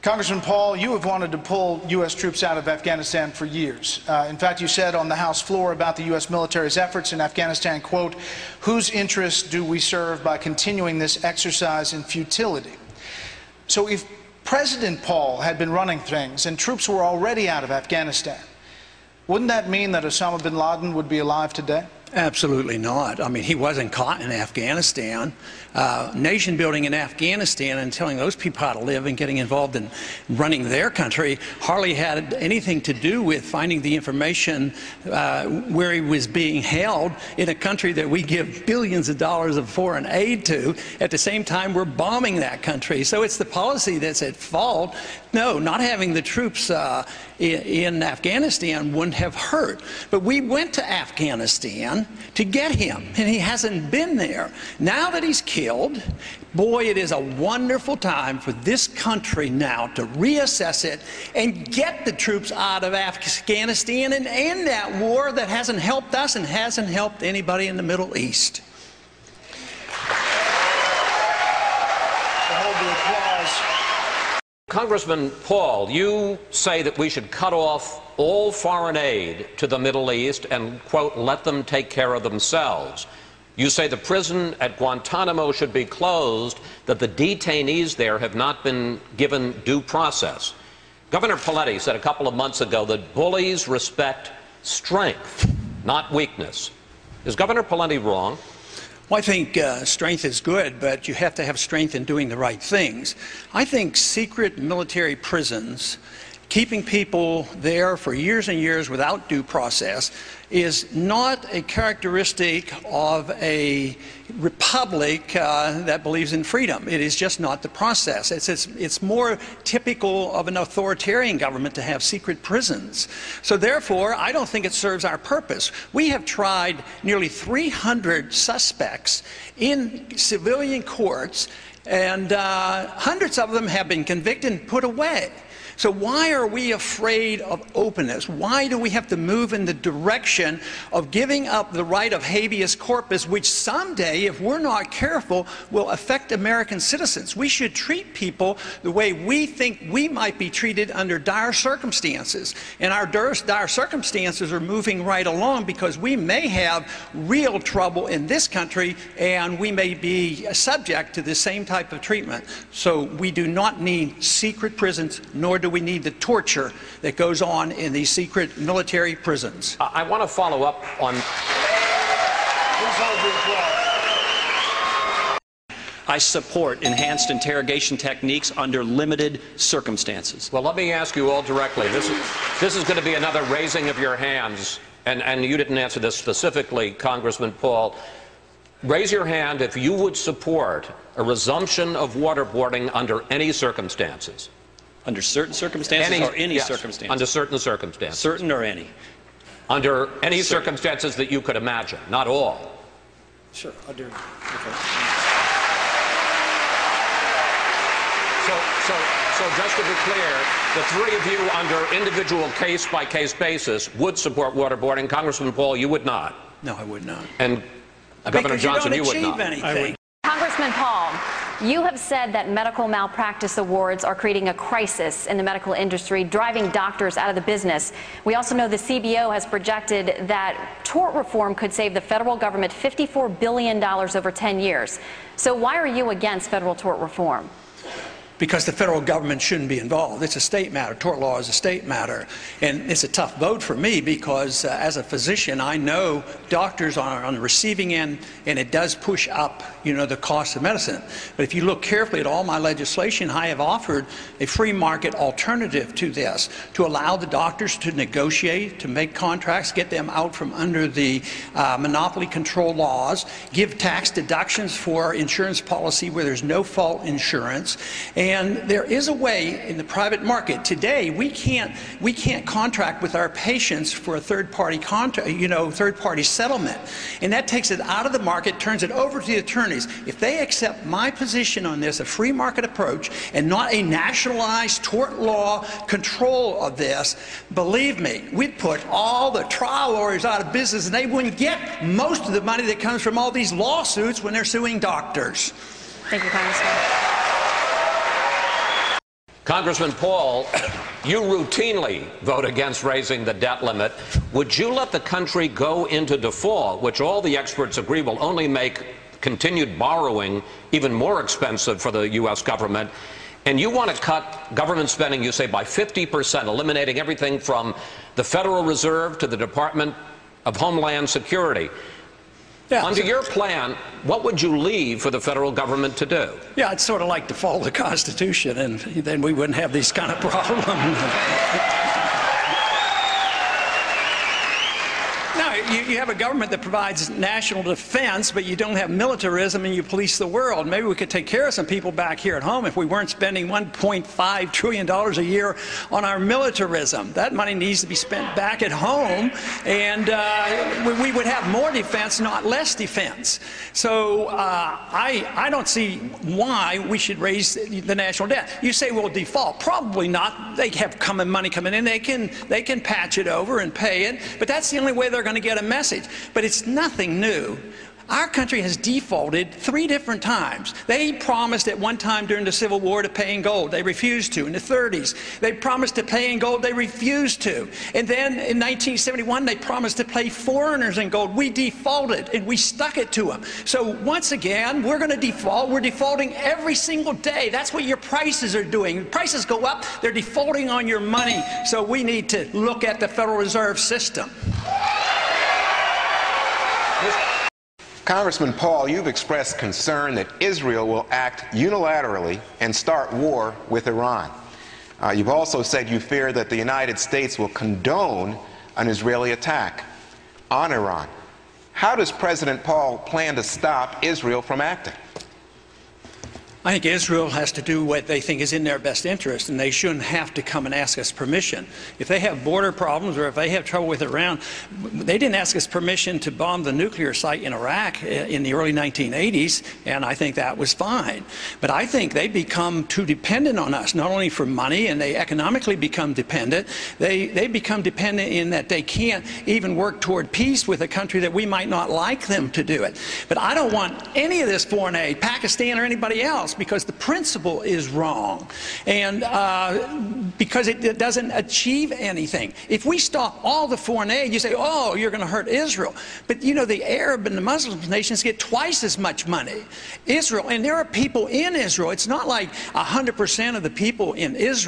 Congressman Paul, you have wanted to pull U.S. troops out of Afghanistan for years. In fact, you said on the House floor about the U.S. military's efforts in Afghanistan, quote, "Whose interests do we serve by continuing this exercise in futility?" So if President Paul had been running things and troops were already out of Afghanistan, wouldn't that mean that Osama bin Laden would be alive today? Absolutely not. I mean, he wasn't caught in Afghanistan. Nation building in Afghanistan and telling those people how to live and getting involved in running their country hardly had anything to do with finding the information where he was being held in a country that we give billions of dollars of foreign aid to. At the same time, we're bombing that country. So it's the policy that's at fault. No, not having the troops in Afghanistan wouldn't have hurt. But we went to Afghanistan to get him, and he hasn't been there. Now that he's killed, boy, it is a wonderful time for this country now to reassess it and get the troops out of Afghanistan and end that war that hasn't helped us and hasn't helped anybody in the Middle East. Congressman Paul, you say that we should cut off all foreign aid to the Middle East and, quote, let them take care of themselves. You say the prison at Guantanamo should be closed, that the detainees there have not been given due process. Governor Pawlenty said a couple of months ago that bullies respect strength, not weakness. Is Governor Pawlenty wrong? Well, I think strength is good, but you have to have strength in doing the right things. I think secret military prisons, keeping people there for years and years without due process, is not a characteristic of a republic that believes in freedom. It is just not the process. It's more typical of an authoritarian government to have secret prisons. So therefore, I don't think it serves our purpose. We have tried nearly 300 suspects in civilian courts, and hundreds of them have been convicted and put away. So why are we afraid of openness? Why do we have to move in the direction of giving up the right of habeas corpus, which someday, if we're not careful, will affect American citizens? We should treat people the way we think we might be treated under dire circumstances. And our dire circumstances are moving right along because we may have real trouble in this country and we may be subject to the same type of treatment. So we do not need secret prisons, nor do we need the torture that goes on in these secret military prisons. I want to follow up on... I support enhanced interrogation techniques under limited circumstances. Well, let me ask you all directly. This is going to be another raising of your hands, and you didn't answer this specifically, Congressman Paul. Raise your hand if you would support a resumption of waterboarding under any circumstances. Under certain circumstances or any circumstances? Under certain circumstances. Certain or any? Under any circumstances that you could imagine, not all. Sure. Okay. So just to be clear, the three of you under individual case-by-case basis would support waterboarding. Congressman Paul, you would not. No, I would not. And Governor Johnson, you would not. Congressman Paul, you have said that medical malpractice awards are creating a crisis in the medical industry, driving doctors out of the business. We also know the CBO has projected that tort reform could save the federal government $54 billion over 10 years. So why are you against federal tort reform? Because the federal government shouldn't be involved. It's a state matter. Tort law is a state matter. And it's a tough vote for me because as a physician, I know doctors are on the receiving end, and it does push up, the cost of medicine. But if you look carefully at all my legislation, I have offered a free market alternative to this, to allow the doctors to negotiate, to make contracts, get them out from under the monopoly control laws, give tax deductions for insurance policy where there's no fault insurance. And there is a way in the private market today. We can't contract with our patients for a third-party third-party settlement, and that takes it out of the market, turns it over to the attorneys. If they accept my position on this, a free market approach, and not a nationalized tort law control of this, believe me, we'd put all the trial lawyers out of business, and they wouldn't get most of the money that comes from all these lawsuits when they're suing doctors. Thank you, Congressman. Congressman Paul, you routinely vote against raising the debt limit. Would you let the country go into default, which all the experts agree will only make continued borrowing even more expensive for the U.S. government? And you want to cut government spending, you say, by 50%, eliminating everything from the Federal Reserve to the Department of Homeland Security. Yeah, under your plan, what would you leave for the federal government to do? Yeah, it's sort of like to follow the Constitution, and then we wouldn't have these kind of problems. No, you have a government that provides national defense, but you don't have militarism and you police the world. Maybe we could take care of some people back here at home if we weren't spending $1.5 trillion a year on our militarism. That money needs to be spent back at home, and we would have more defense, not less defense. So I don't see why we should raise the national debt. You say, well, default. Probably not. They have money coming in. They can patch it over and pay it, but that's the only way they're going to get a message. But it's nothing new. Our country has defaulted 3 different times. They promised at one time during the Civil War to pay in gold. They refused to. In the 30s, they promised to pay in gold. They refused to. And then in 1971, they promised to pay foreigners in gold. We defaulted, and we stuck it to them. So once again, we're going to default. We're defaulting every single day. That's what your prices are doing. Prices go up. They're defaulting on your money. So we need to look at the Federal Reserve System. Congressman Paul, you've expressed concern that Israel will act unilaterally and start war with Iran. You've also said you fear that the United States will condone an Israeli attack on Iran. How does President Paul plan to stop Israel from acting? I think Israel has to do what they think is in their best interest, and they shouldn't have to come and ask us permission. If they have border problems or if they have trouble with Iran, they didn't ask us permission to bomb the nuclear site in Iraq in the early 1980s, and I think that was fine. But I think they become too dependent on us, not only for money, and they economically become dependent, they become dependent in that they can't even work toward peace with a country that we might not like them to do it. But I don't want any of this foreign aid, Pakistan or anybody else, because the principle is wrong, and because it doesn't achieve anything. If we stop all the foreign aid, you say, oh, you're going to hurt Israel. But you know, the Arab and the Muslim nations get twice as much money. Israel, and there are people in Israel. It's not like 100% of the people in Israel